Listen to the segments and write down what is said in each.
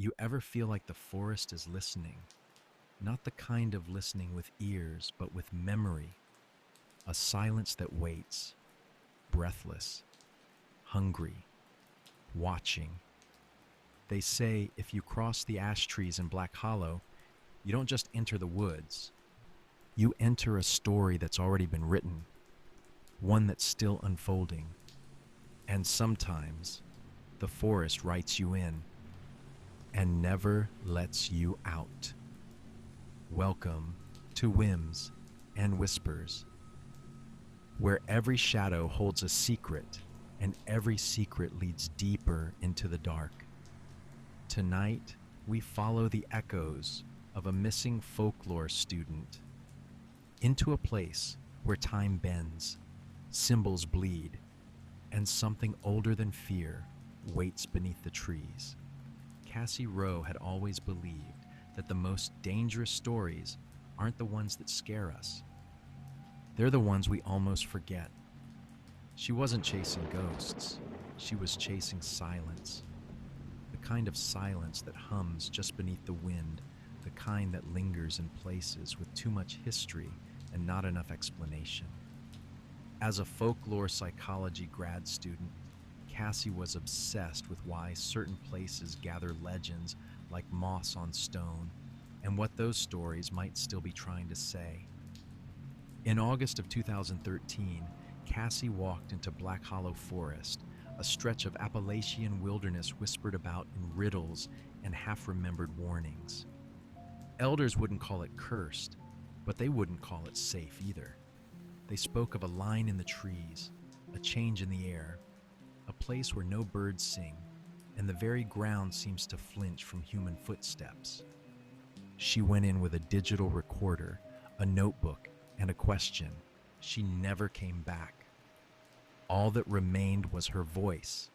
You ever feel like the forest is listening? Not the kind of listening with ears, but with memory, a silence that waits, breathless, hungry, watching. They say if you cross the ash trees in Black Hollow, you don't just enter the woods. You enter a story that's already been written, one that's still unfolding. And sometimes the forest writes you in and never lets you out. Welcome to Whims and Whispers, where every shadow holds a secret and every secret leads deeper into the dark. Tonight, we follow the echoes of a missing folklore student into a place where time bends, symbols bleed, and something older than fear waits beneath the trees. Cassie Rowe had always believed that the most dangerous stories aren't the ones that scare us. They're the ones we almost forget. She wasn't chasing ghosts. She was chasing silence. The kind of silence that hums just beneath the wind, the kind that lingers in places with too much history and not enough explanation. As a folklore psychology grad student, Cassie was obsessed with why certain places gather legends like moss on stone and what those stories might still be trying to say. In August of 2013, Cassie walked into Black Hollow Forest, a stretch of Appalachian wilderness whispered about in riddles and half-remembered warnings. Elders wouldn't call it cursed, but they wouldn't call it safe either. They spoke of a line in the trees, a change in the air, a place where no birds sing, and the very ground seems to flinch from human footsteps. She went in with a digital recorder, a notebook, and a question. She never came back. All that remained was her voice,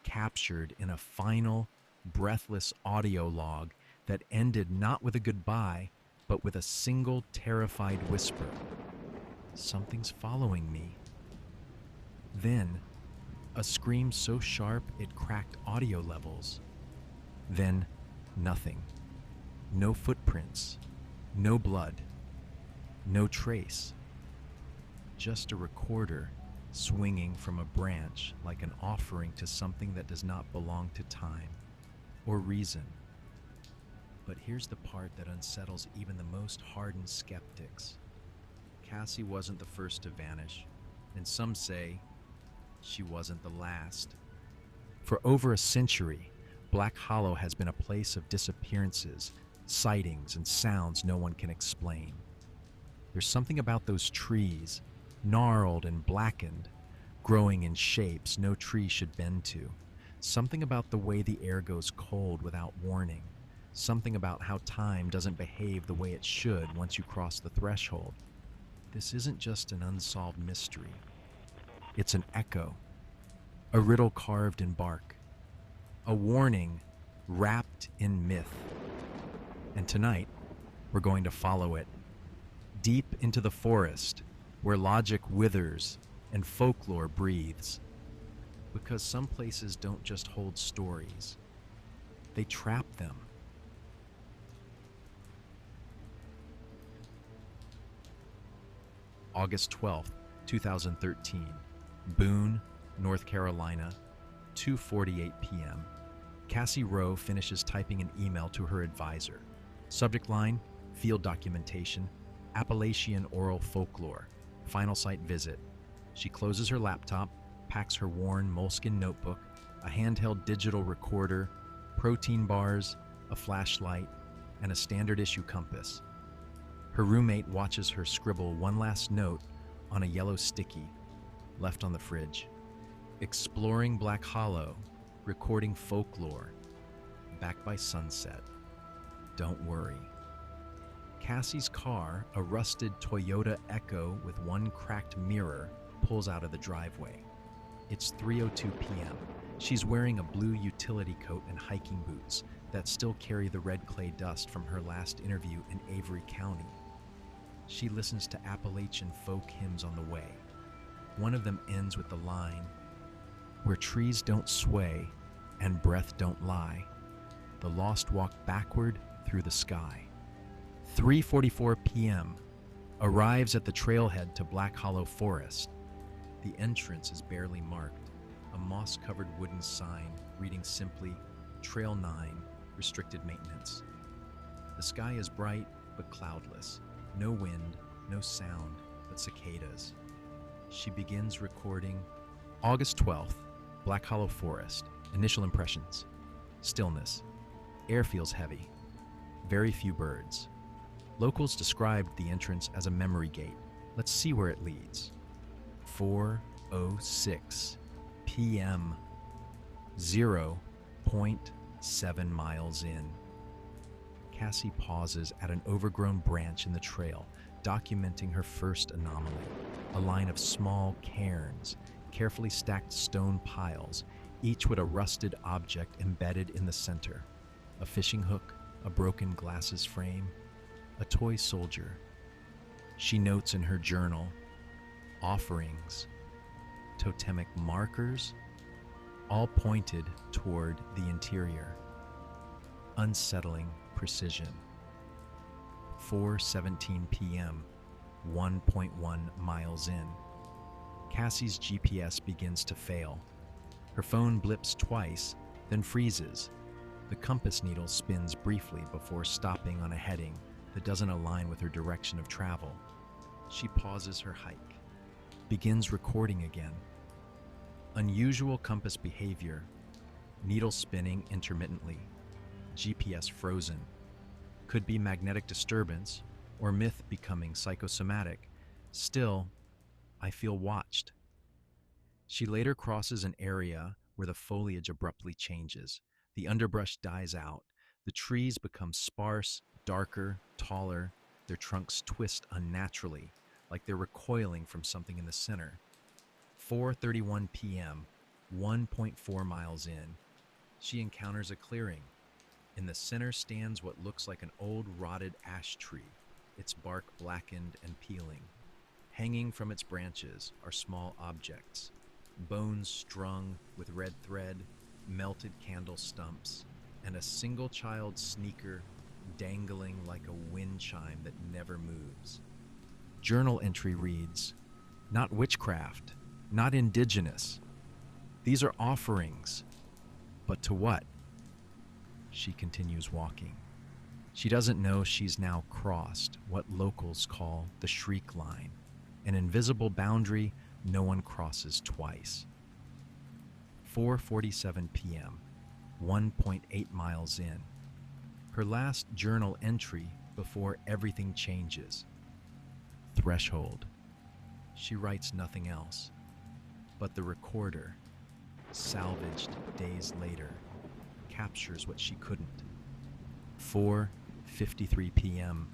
captured in a final, breathless audio log that ended not with a goodbye, but with a single terrified whisper. "Something's following me." Then, a scream so sharp it cracked audio levels. Then, nothing. No footprints, no blood, no trace. Just a recorder swinging from a branch like an offering to something that does not belong to time or reason. But here's the part that unsettles even the most hardened skeptics. Cassie wasn't the first to vanish, and some say she wasn't the last. For over a century, Black Hollow has been a place of disappearances, sightings, and sounds no one can explain. There's something about those trees, gnarled and blackened, growing in shapes no tree should bend to. Something about the way the air goes cold without warning. Something about how time doesn't behave the way it should once you cross the threshold. This isn't just an unsolved mystery. It's an echo, a riddle carved in bark, a warning wrapped in myth. And tonight, we're going to follow it deep into the forest where logic withers and folklore breathes. Because some places don't just hold stories, they trap them. August 12th, 2013, Boone, North Carolina, 2:48 p.m. Cassie Rowe finishes typing an email to her advisor. Subject line, field documentation, Appalachian oral folklore, final site visit. She closes her laptop, packs her worn moleskin notebook, a handheld digital recorder, protein bars, a flashlight, and a standard issue compass. Her roommate watches her scribble one last note on a yellow sticky left on the fridge. Exploring Black Hollow, recording folklore, back by sunset. Don't worry. Cassie's car, a rusted Toyota Echo with one cracked mirror, pulls out of the driveway. It's 3:02 p.m. She's wearing a blue utility coat and hiking boots that still carry the red clay dust from her last interview in Avery County. She listens to Appalachian folk hymns on the way. One of them ends with the line, "Where trees don't sway and breath don't lie, The lost walk backward through the sky. 3:44 p.m. Arrives at the trailhead to Black Hollow Forest. The entrance is barely marked. A moss-covered wooden sign reading simply, Trail 9, Restricted Maintenance. The sky is bright but cloudless. No wind, no sound, but cicadas. She begins recording. August 12th, Black Hollow Forest. Initial impressions. Stillness. Air feels heavy. Very few birds. Locals described the entrance as a memory gate. Let's see where it leads. 4:06 p.m. 0.7 miles in. Cassie pauses at an overgrown branch in the trail, documenting her first anomaly. A line of small cairns, carefully stacked stone piles, each with a rusted object embedded in the center. A fishing hook, a broken glasses frame, a toy soldier. She notes in her journal, offerings, totemic markers, all pointed toward the interior. Unsettling precision. 4:17 p.m., 1.1 miles in. Cassie's GPS begins to fail. Her phone blips twice, then freezes. The compass needle spins briefly before stopping on a heading that doesn't align with her direction of travel. She pauses her hike, begins recording again. Unusual compass behavior, needle spinning intermittently, GPS frozen. Could be magnetic disturbance or myth becoming psychosomatic. Still, I feel watched. She later crosses an area where the foliage abruptly changes. The underbrush dies out. The trees become sparse, darker, taller. Their trunks twist unnaturally, like they're recoiling from something in the center. 4:31 p.m., 1.4 miles in. She encounters a clearing. In the center stands what looks like an old rotted ash tree, its bark blackened and peeling. Hanging from its branches are small objects, bones strung with red thread, melted candle stumps, and a single child's sneaker dangling like a wind chime that never moves. Journal entry reads, "Not witchcraft, not indigenous. These are offerings. But to what?" She continues walking. She doesn't know she's now crossed what locals call the shriek line, an invisible boundary no one crosses twice. 4:47 p.m., 1.8 miles in. Her last journal entry before everything changes. Threshold. She writes nothing else, but the recorder, salvaged days later, captures what she couldn't. 4:53 p.m.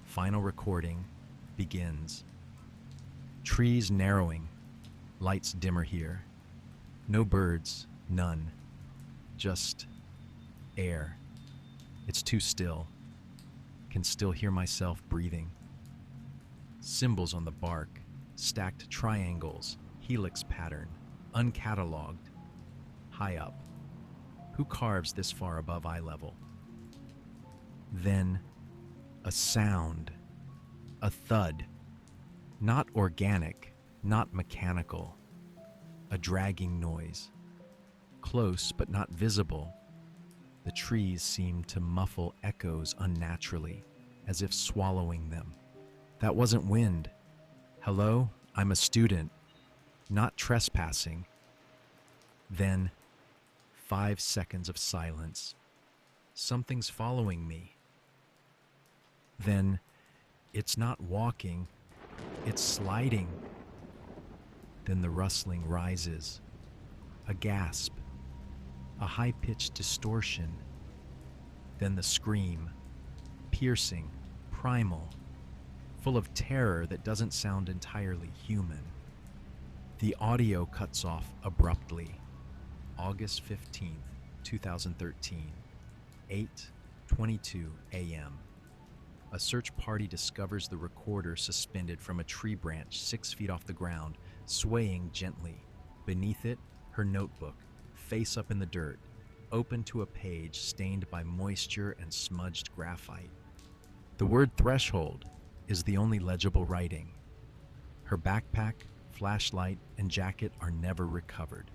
Final recording begins. Trees narrowing, lights dimmer here. No birds, none. Just air. It's too still. Can still hear myself breathing. Symbols on the bark, stacked triangles, helix pattern, uncatalogued. High up. Who carves this far above eye level? Then, a sound. A thud. Not organic, not mechanical. A dragging noise. Close but not visible. The trees seem to muffle echoes unnaturally, as if swallowing them. That wasn't wind. Hello, I'm a student. Not trespassing. Then, 5 seconds of silence. Something's following me. Then, it's not walking, it's sliding. Then the rustling rises. A gasp. A high-pitched distortion. Then the scream. Piercing, primal, full of terror that doesn't sound entirely human. The audio cuts off abruptly. August 15th, 2013, 8:22 a.m. A search party discovers the recorder suspended from a tree branch 6 feet off the ground, swaying gently. Beneath it, her notebook, face up in the dirt, open to a page stained by moisture and smudged graphite. The word threshold is the only legible writing. Her backpack, flashlight, and jacket are never recovered.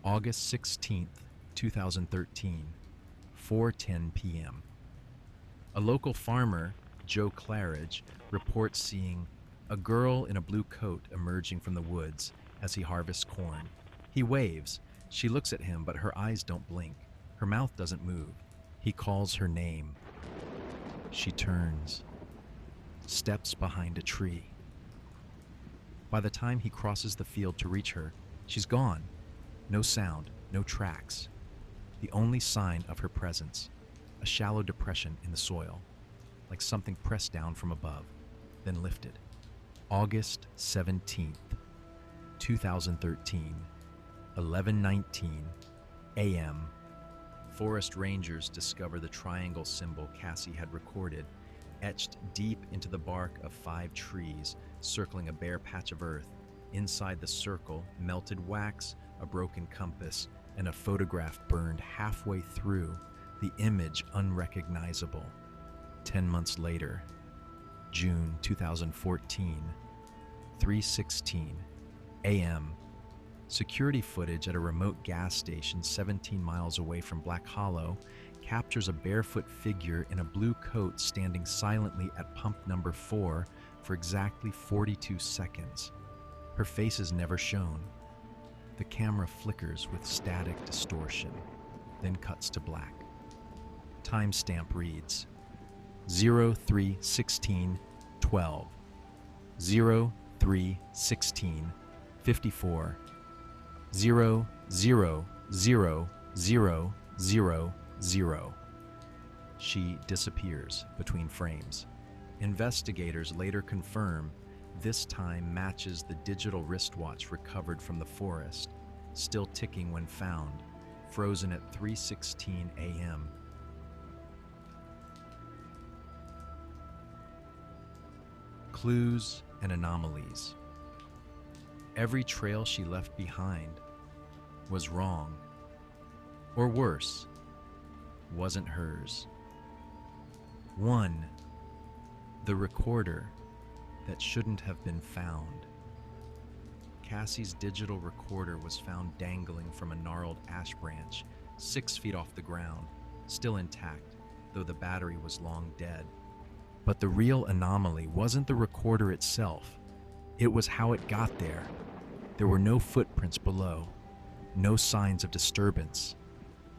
August 16th, 2013, 4:10 p.m. A local farmer, Joe Claridge, reports seeing a girl in a blue coat emerging from the woods as he harvests corn. He waves. She looks at him, but her eyes don't blink. Her mouth doesn't move. He calls her name. She turns, steps behind a tree. By the time he crosses the field to reach her, she's gone. No sound, no tracks. The only sign of her presence, a shallow depression in the soil, like something pressed down from above, then lifted. August 17th, 2013, 11:19 a.m. Forest rangers discover the triangle symbol Cassie had recorded, etched deep into the bark of 5 trees, circling a bare patch of earth. Inside the circle, melted wax, a broken compass, and a photograph burned halfway through, the image unrecognizable. 10 months later, June 2014, 3:16 a.m. Security footage at a remote gas station 17 miles away from Black Hollow captures a barefoot figure in a blue coat standing silently at pump number 4 for exactly 42 seconds. Her face is never shown. The camera flickers with static distortion, then cuts to black. Timestamp reads 03:16:12, 03:16:54, 00:00:0. She disappears between frames. Investigators later confirm this time matches the digital wristwatch recovered from the forest, still ticking when found, frozen at 3:16 a.m. Clues and anomalies. Every trail she left behind was wrong, or worse, wasn't hers. 1. The recorder that shouldn't have been found. Cassie's digital recorder was found dangling from a gnarled ash branch, 6 feet off the ground, still intact, though the battery was long dead. But the real anomaly wasn't the recorder itself. It was how it got there. There were no footprints below, no signs of disturbance.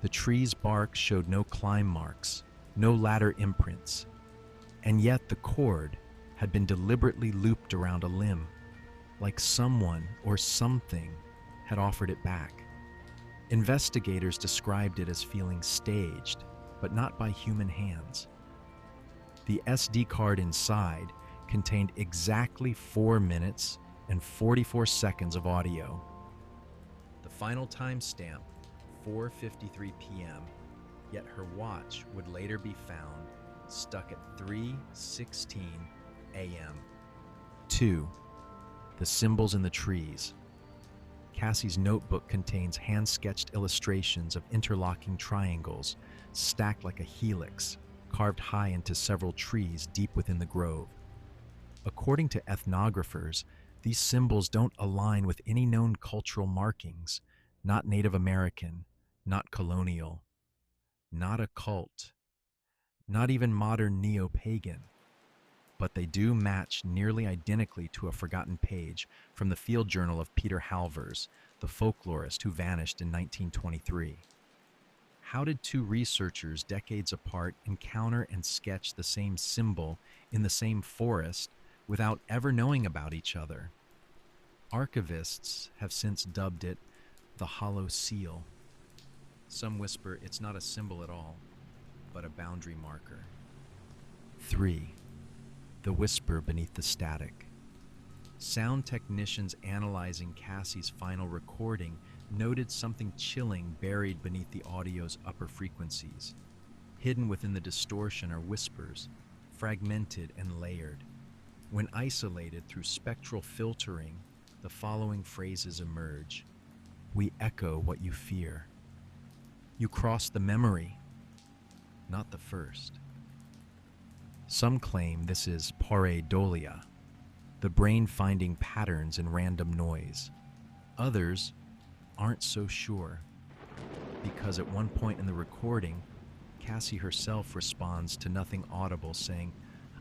The tree's bark showed no climb marks, no ladder imprints, and yet the cord had been deliberately looped around a limb, like someone or something had offered it back. Investigators described it as feeling staged, but not by human hands. The SD card inside contained exactly 4 minutes and 44 seconds of audio. The final timestamp, 4:53 p.m., yet her watch would later be found stuck at 3:16 a.m. 2. The symbols in the trees. Cassie's notebook contains hand-sketched illustrations of interlocking triangles, stacked like a helix, carved high into several trees deep within the grove. According to ethnographers, these symbols don't align with any known cultural markings, not Native American, not colonial, not occult, not even modern neo-pagan. But they do match nearly identically to a forgotten page from the field journal of Peter Halvers, the folklorist who vanished in 1923. How did 2 researchers decades apart encounter and sketch the same symbol in the same forest without ever knowing about each other? Archivists have since dubbed it the hollow seal. Some whisper it's not a symbol at all, but a boundary marker. 3. The whisper beneath the static. Sound technicians analyzing Cassie's final recording noted something chilling buried beneath the audio's upper frequencies. Hidden within the distortion are whispers, fragmented and layered. When isolated through spectral filtering, the following phrases emerge. We echo what you fear. You cross the memory, not the first. Some claim this is pareidolia, the brain finding patterns in random noise. Others aren't so sure, because at one point in the recording, Cassie herself responds to nothing audible, saying,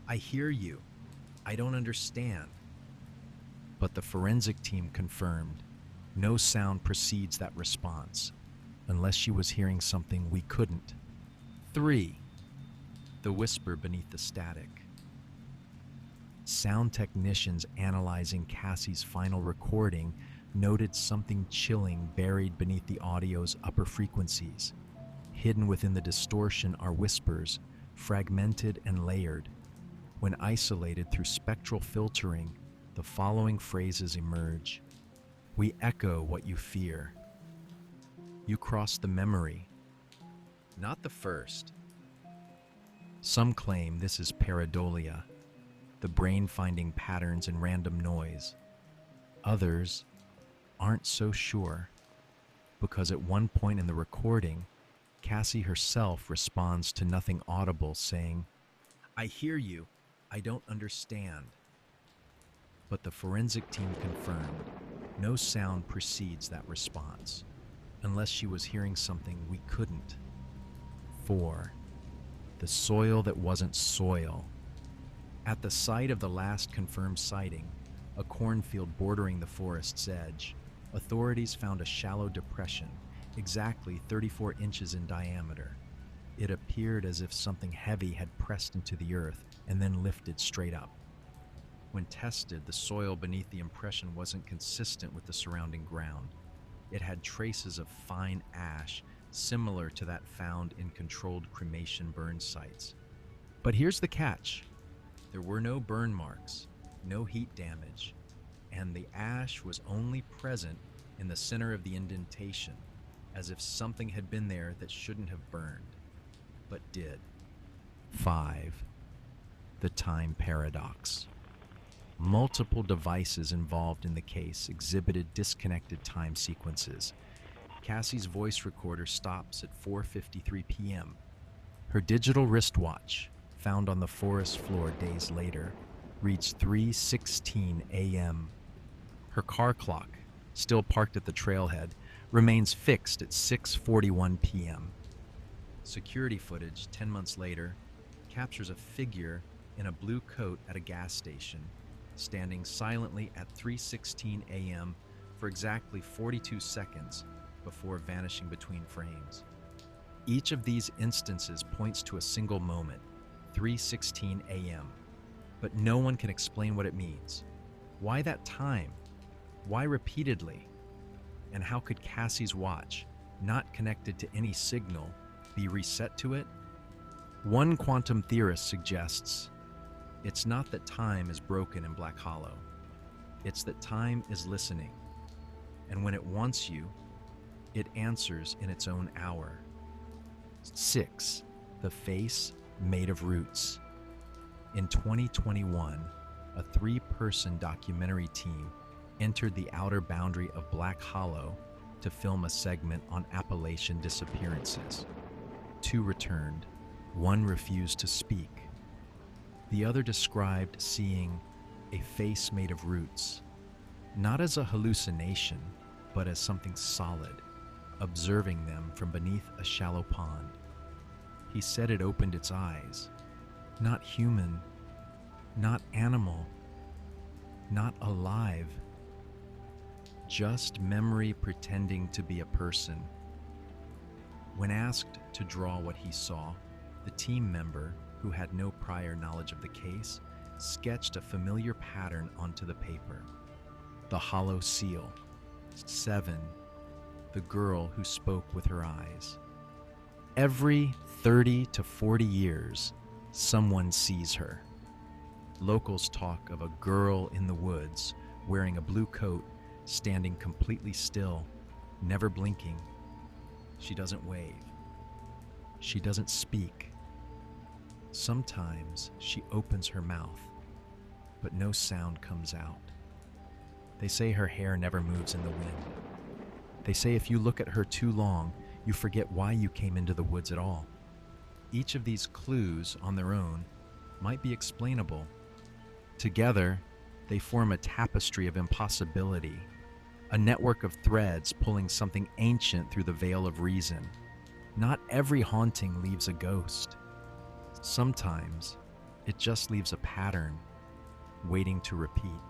"I hear you. I don't understand." But the forensic team confirmed no sound precedes that response, unless she was hearing something we couldn't. 3. The whisper beneath the static. Sound technicians analyzing Cassie's final recording noted something chilling buried beneath the audio's upper frequencies. Hidden within the distortion are whispers, fragmented and layered. When isolated through spectral filtering, the following phrases emerge. We echo what you fear. You cross the memory, not the first. Some claim this is pareidolia, the brain finding patterns in random noise. Others aren't so sure, because at one point in the recording, Cassie herself responds to nothing audible, saying, "I hear you. I don't understand." But the forensic team confirmed no sound precedes that response, unless she was hearing something we couldn't. 4. The soil that wasn't soil. At the site of the last confirmed sighting, a cornfield bordering the forest's edge, authorities found a shallow depression, exactly 34 inches in diameter. It appeared as if something heavy had pressed into the earth and then lifted straight up. When tested, the soil beneath the impression wasn't consistent with the surrounding ground. It had traces of fine ash, similar to that found in controlled cremation burn sites. But here's the catch. There were no burn marks, no heat damage, and the ash was only present in the center of the indentation, as if something had been there that shouldn't have burned, but did. 5. The time paradox. Multiple devices involved in the case exhibited disconnected time sequences. Cassie's voice recorder stops at 4:53 p.m. Her digital wristwatch, found on the forest floor days later, reads 3:16 a.m. Her car clock, still parked at the trailhead, remains fixed at 6:41 p.m. Security footage 10 months later captures a figure in a blue coat at a gas station, standing silently at 3:16 a.m. for exactly 42 seconds before vanishing between frames. Each of these instances points to a single moment, 3:16 a.m., but no one can explain what it means. Why that time? Why repeatedly? And how could Cassie's watch, not connected to any signal, be reset to it? One quantum theorist suggests it's not that time is broken in Black Hollow. It's that time is listening. And when it wants you, it answers in its own hour. 6. The face made of roots. In 2021, a 3-person documentary team entered the outer boundary of Black Hollow to film a segment on Appalachian disappearances. 2 returned. 1 refused to speak. The other described seeing a face made of roots, not as a hallucination, but as something solid, observing them from beneath a shallow pond. He said it opened its eyes. Not human, not animal, not alive. Just memory pretending to be a person. When asked to draw what he saw, the team member, who had no prior knowledge of the case, sketched a familiar pattern onto the paper. The hollow seal. 7. The girl who spoke with her eyes. Every 30 to 40 years, someone sees her. Locals talk of a girl in the woods wearing a blue coat, standing completely still, never blinking. She doesn't wave. She doesn't speak. Sometimes she opens her mouth, but no sound comes out. They say her hair never moves in the wind. They say if you look at her too long, You forget why you came into the woods at all. Each of these clues on their own might be explainable. Together, they form a tapestry of impossibility, a network of threads pulling something ancient through the veil of reason. Not every haunting leaves a ghost. Sometimes, it just leaves a pattern, waiting to repeat.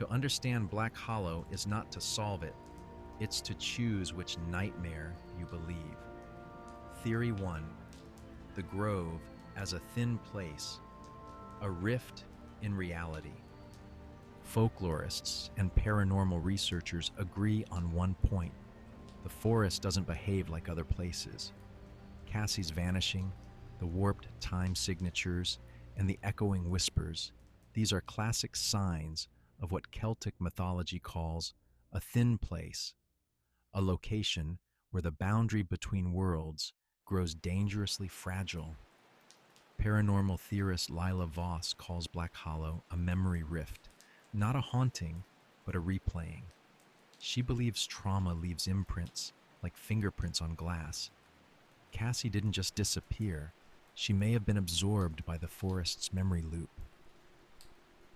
To understand Black Hollow is not to solve it, it's to choose which nightmare you believe. Theory 1. The Grove as a thin place, a rift in reality. Folklorists and paranormal researchers agree on one point. The forest doesn't behave like other places. Cassie's vanishing, the warped time signatures, and the echoing whispers, these are classic signs of what Celtic mythology calls a thin place, a location where the boundary between worlds grows dangerously fragile. Paranormal theorist Lila Voss calls Black Hollow a memory rift, not a haunting, but a replaying. She believes trauma leaves imprints, like fingerprints on glass. Cassie didn't just disappear, she may have been absorbed by the forest's memory loop.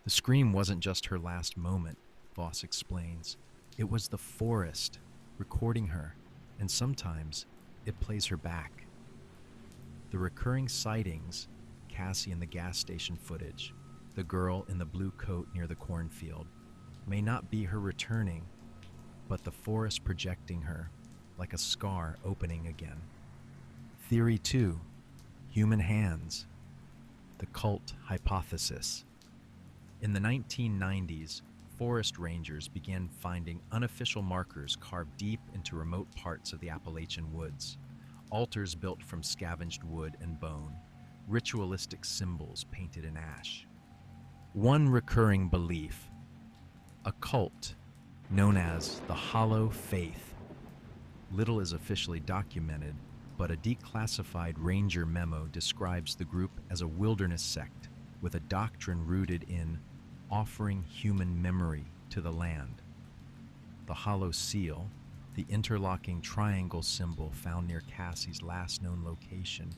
The scream wasn't just her last moment, Voss explains. It was the forest recording her, and sometimes it plays her back. The recurring sightings, Cassie in the gas station footage, the girl in the blue coat near the cornfield, may not be her returning, but the forest projecting her, like a scar opening again. Theory 2. Human hands. The cult hypothesis. In the 1990s, forest rangers began finding unofficial markers carved deep into remote parts of the Appalachian woods. Altars built from scavenged wood and bone, ritualistic symbols painted in ash. One recurring belief, a cult known as the Hollow Faith. Little is officially documented, but a declassified ranger memo describes the group as a wilderness sect with a doctrine rooted in offering human memory to the land. The hollow seal, the interlocking triangle symbol found near Cassie's last known location,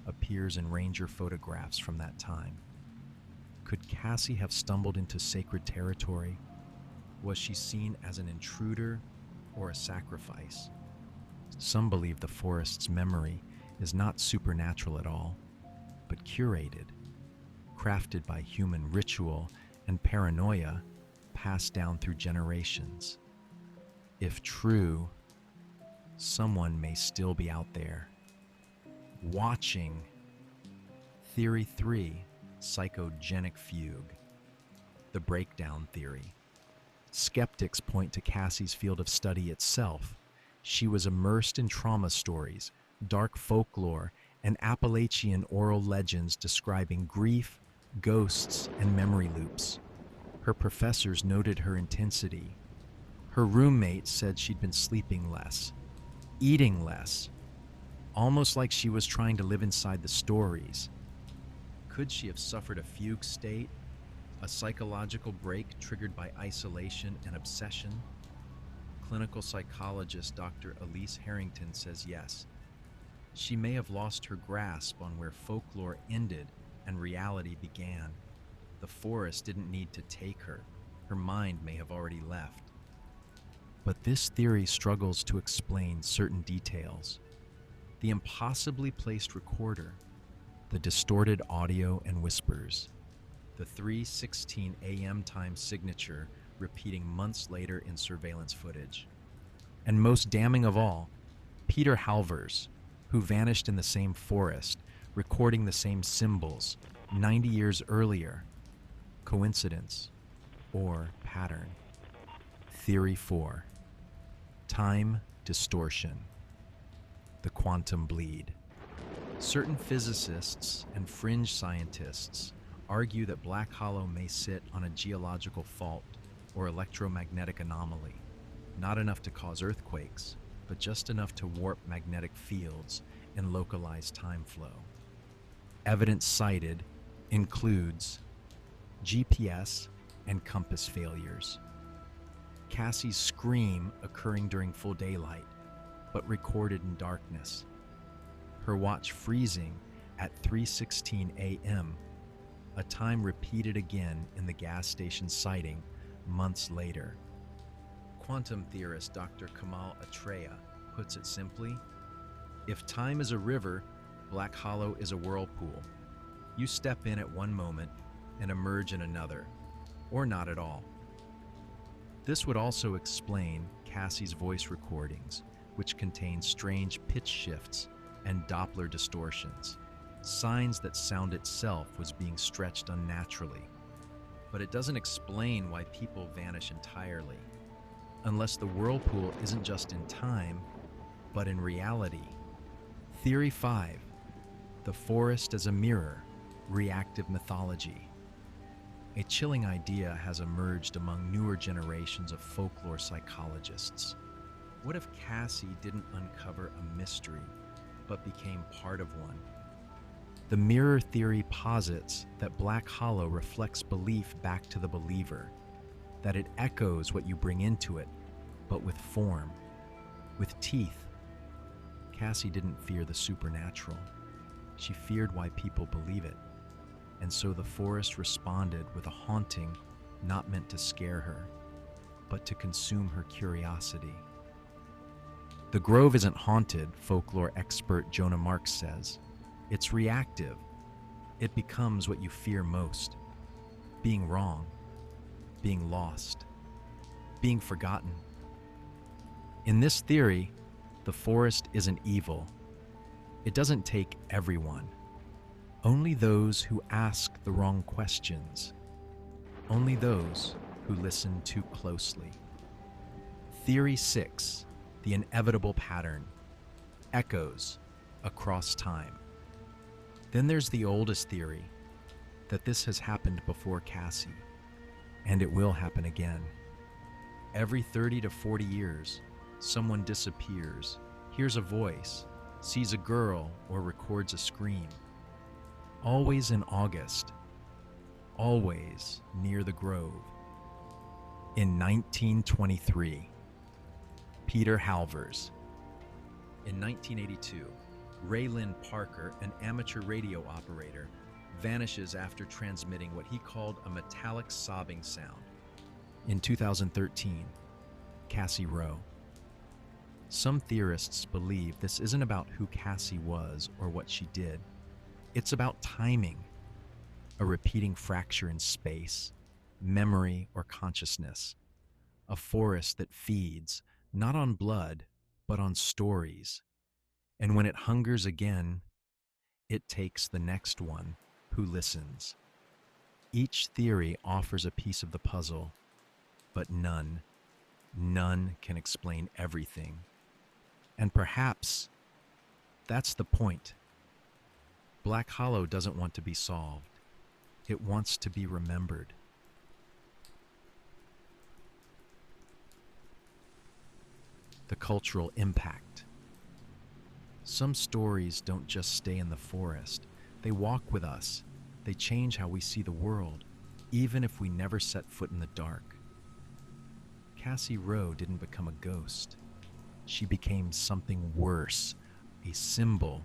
appears in ranger photographs from that time. Could Cassie have stumbled into sacred territory? Was she seen as an intruder or a sacrifice? Some believe the forest's memory is not supernatural at all, but curated, crafted by human ritual and paranoia passed down through generations. If true, someone may still be out there, watching. Theory 3, psychogenic fugue. The breakdown theory. Skeptics point to Cassie's field of study itself. She was immersed in trauma stories, dark folklore, and Appalachian oral legends describing grief, ghosts, and memory loops. Her professors noted her intensity. Her roommates said she'd been sleeping less, eating less, almost like she was trying to live inside the stories. Could she have suffered a fugue state, a psychological break triggered by isolation and obsession? Clinical psychologist Dr. Elise Harrington says yes. She may have lost her grasp on where folklore ended and reality began. The forest didn't need to take her. Her mind may have already left. But this theory struggles to explain certain details. The impossibly placed recorder, the distorted audio and whispers, the 3:16 a.m. time signature repeating months later in surveillance footage. And most damning of all, Peter Halvers, who vanished in the same forest, recording the same symbols 90 years earlier. Coincidence or pattern? Theory 4. Time distortion. The quantum bleed. Certain physicists and fringe scientists argue that Black Hollow may sit on a geological fault or electromagnetic anomaly, not enough to cause earthquakes, but just enough to warp magnetic fields and localize time flow. Evidence cited includes GPS and compass failures, Cassie's scream occurring during full daylight, but recorded in darkness. Her watch freezing at 3:16 a.m., a time repeated again in the gas station sighting months later. Quantum theorist Dr. Kamal Atreya puts it simply, if time is a river, Black Hollow is a whirlpool. You step in at one moment and emerge in another, or not at all. This would also explain Cassie's voice recordings, which contain strange pitch shifts and Doppler distortions, signs that sound itself was being stretched unnaturally. But it doesn't explain why people vanish entirely, unless the whirlpool isn't just in time, but in reality. Theory 5. The forest as a mirror, reactive mythology. A chilling idea has emerged among newer generations of folklore psychologists. What if Cassie didn't uncover a mystery, but became part of one? The mirror theory posits that Black Hollow reflects belief back to the believer, that it echoes what you bring into it, but with form, with teeth. Cassie didn't fear the supernatural. She feared why people believe it. And so the forest responded with a haunting not meant to scare her, but to consume her curiosity. The grove isn't haunted, folklore expert Jonah Marks says. It's reactive. It becomes what you fear most. Being wrong, being lost, being forgotten. In this theory, the forest isn't evil. It doesn't take everyone. Only those who ask the wrong questions. Only those who listen too closely. Theory 6, the inevitable pattern. Echoes across time. Then there's the oldest theory, that this has happened before Cassie, and it will happen again. Every 30 to 40 years, someone disappears, hears a voice, sees a girl, or records a scream. Always in August, always near the grove. In 1923, Peter Halvers. In 1982, Raylyn Parker, an amateur radio operator, vanishes after transmitting what he called a metallic sobbing sound. In 2013, Cassie Rowe. Some theorists believe this isn't about who Cassie was or what she did. It's about timing, a repeating fracture in space, memory, or consciousness. A forest that feeds, not on blood, but on stories. And when it hungers again, it takes the next one who listens. Each theory offers a piece of the puzzle, but none can explain everything. And perhaps that's the point. Black Hollow doesn't want to be solved. It wants to be remembered. The cultural impact. Some stories don't just stay in the forest. They walk with us. They change how we see the world, even if we never set foot in the dark. Cassie Rowe didn't become a ghost. She became something worse, a symbol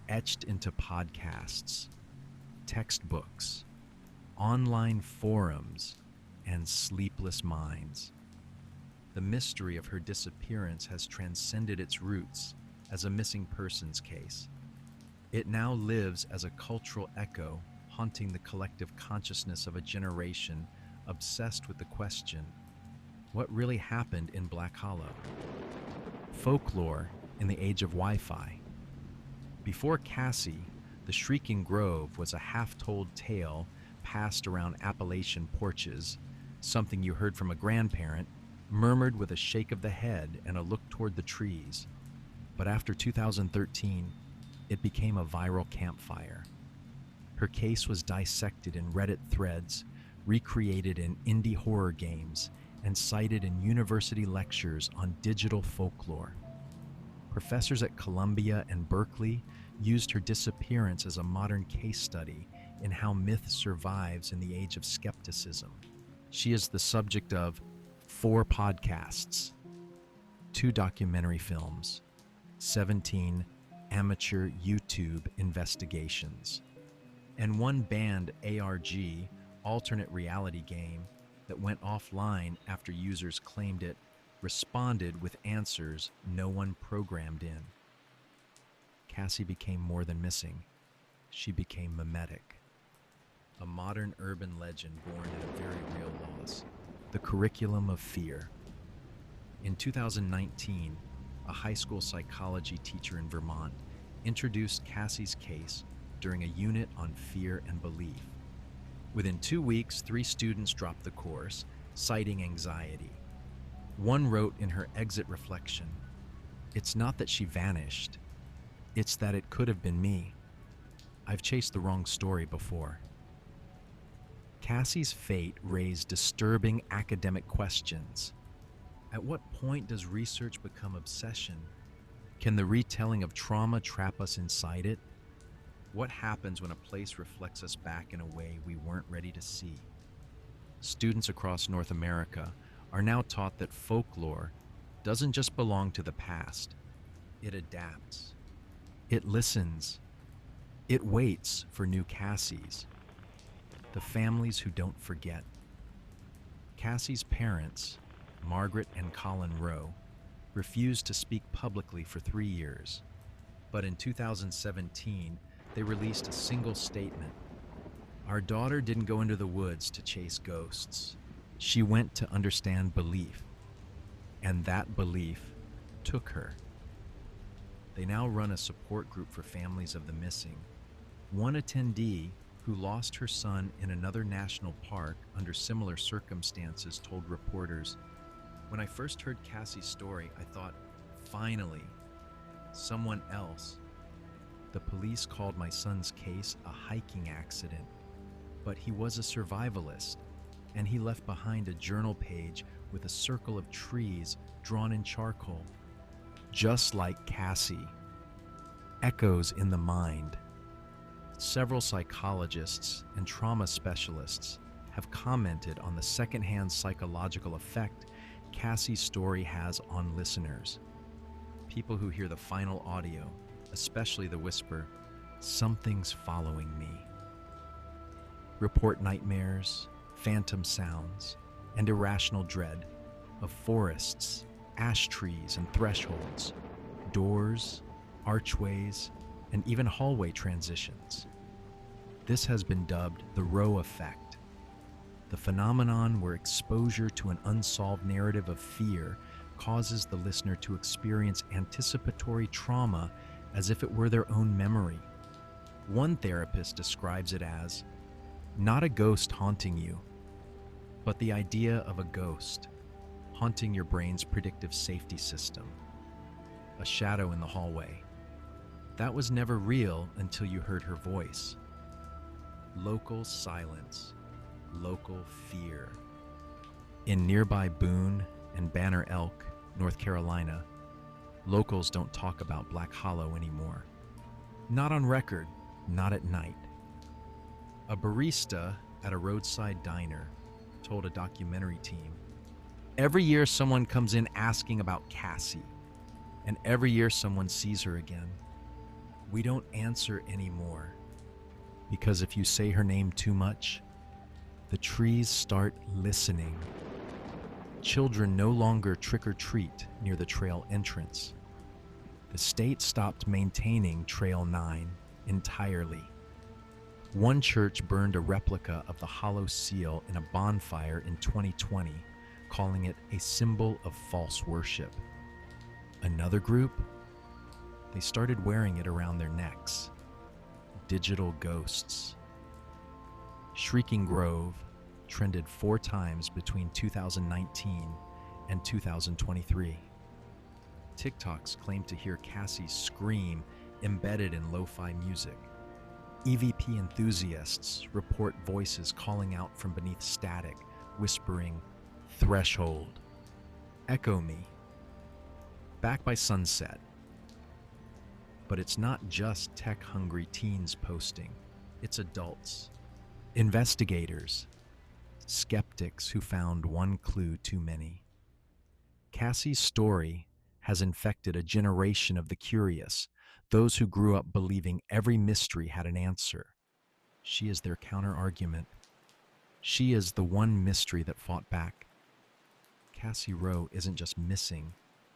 etched into podcasts, textbooks, online forums, and sleepless minds. The mystery of her disappearance has transcended its roots as a missing persons case. It now lives as a cultural echo, haunting the collective consciousness of a generation obsessed with the question, what really happened in Black Hollow? Folklore in the age of Wi-Fi. Before Cassie, the Shrieking Grove was a half-told tale passed around Appalachian porches, something you heard from a grandparent, murmured with a shake of the head and a look toward the trees. But after 2013, it became a viral campfire. Her case was dissected in Reddit threads, recreated in indie horror games, and cited in university lectures on digital folklore. Professors at Columbia and Berkeley used her disappearance as a modern case study in how myth survives in the age of skepticism. She is the subject of 4 podcasts, 2 documentary films, 17 amateur YouTube investigations, and 1 banned ARG, alternate reality game, that went offline after users claimed it responded with answers no one programmed in. Cassie became more than missing. She became mimetic. A modern urban legend born in a very real loss. The curriculum of fear. In 2019, a high school psychology teacher in Vermont introduced Cassie's case during a unit on fear and belief. Within 2 weeks, 3 students dropped the course, citing anxiety. One wrote in her exit reflection, "It's not that she vanished. It's that it could have been me. I've chased the wrong story before." Cassie's fate raised disturbing academic questions. At what point does research become obsession? Can the retelling of trauma trap us inside it? What happens when a place reflects us back in a way we weren't ready to see? Students across North America are now taught that folklore doesn't just belong to the past. It adapts. It listens. It waits for new Cassies. The families who don't forget. Cassie's parents, Margaret and Colin Rowe, refused to speak publicly for 3 years. But in 2017, they released a single statement. "Our daughter didn't go into the woods to chase ghosts. She went to understand belief. And that belief took her." They now run a support group for families of the missing. One attendee who lost her son in another national park under similar circumstances told reporters, "When I first heard Cassie's story, I thought, finally, someone else. The police called my son's case a hiking accident, but he was a survivalist, and he left behind a journal page with a circle of trees drawn in charcoal. Just like Cassie. Echoes in the mind." Several psychologists and trauma specialists have commented on the secondhand psychological effect Cassie's story has on listeners. People who hear the final audio, especially the whisper, "Something's following me," report nightmares, phantom sounds, and irrational dread of forests, ash trees and thresholds, doors, archways, and even hallway transitions. This has been dubbed the Rowe effect, the phenomenon where exposure to an unsolved narrative of fear causes the listener to experience anticipatory trauma as if it were their own memory. One therapist describes it as not a ghost haunting you, but the idea of a ghost haunting your brain's predictive safety system. A shadow in the hallway. That was never real until you heard her voice. Local silence, local fear. In nearby Boone and Banner Elk, North Carolina, locals don't talk about Black Hollow anymore. Not on record, not at night. A barista at a roadside diner told a documentary team, "Every year someone comes in asking about Cassie, and every year someone sees her again. We don't answer anymore, because if you say her name too much, the trees start listening." Children no longer trick or treat near the trail entrance. The state stopped maintaining Trail 9 entirely. One church burned a replica of the hollow seal in a bonfire in 2020, calling it a symbol of false worship. Another group? They started wearing it around their necks. Digital ghosts. Shrieking Grove trended 4 times between 2019 and 2023. TikToks claim to hear Cassie scream embedded in lo-fi music. EVP enthusiasts report voices calling out from beneath static, whispering, "Threshold. Echo me." Back by sunset. But it's not just tech-hungry teens posting. It's adults, investigators, skeptics who found one clue too many. Cassie's story has infected a generation of the curious, those who grew up believing every mystery had an answer. She is their counter-argument. She is the one mystery that fought back. Cassie Rowe isn't just missing.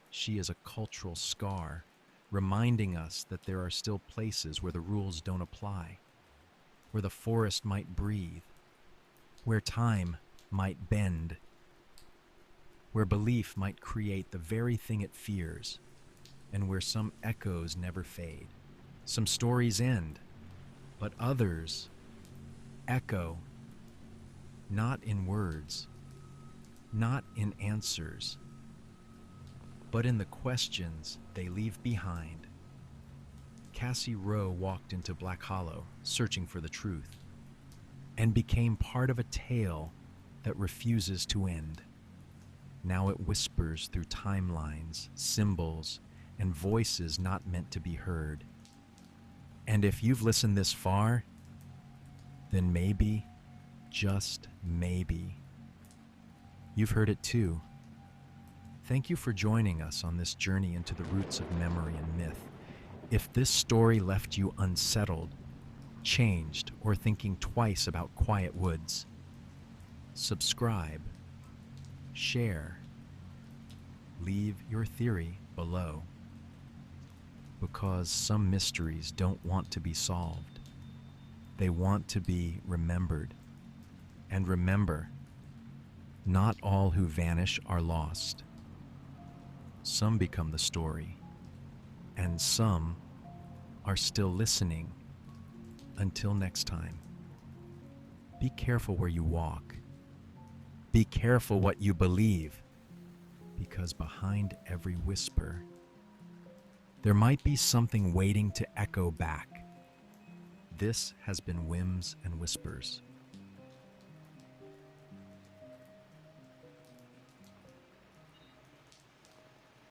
She is a cultural scar, reminding us that there are still places where the rules don't apply, where the forest might breathe, where time might bend, where belief might create the very thing it fears, and where some echoes never fade. Some stories end, but others echo, not in words, not in answers, but in the questions they leave behind. Cassie Rowe walked into Black Hollow, searching for the truth, and became part of a tale that refuses to end. Now it whispers through timelines, symbols, and voices not meant to be heard. And if you've listened this far, then maybe, just maybe, you've heard it too. Thank you for joining us on this journey into the roots of memory and myth. If this story left you unsettled, changed, or thinking twice about quiet woods, subscribe, share, leave your theory below. Because some mysteries don't want to be solved. They want to be remembered. And remember, not all who vanish are lost. Some become the story, and some are still listening. Until next time, be careful where you walk. Be careful what you believe, because behind every whisper, there might be something waiting to echo back. This has been Whims and Whispers.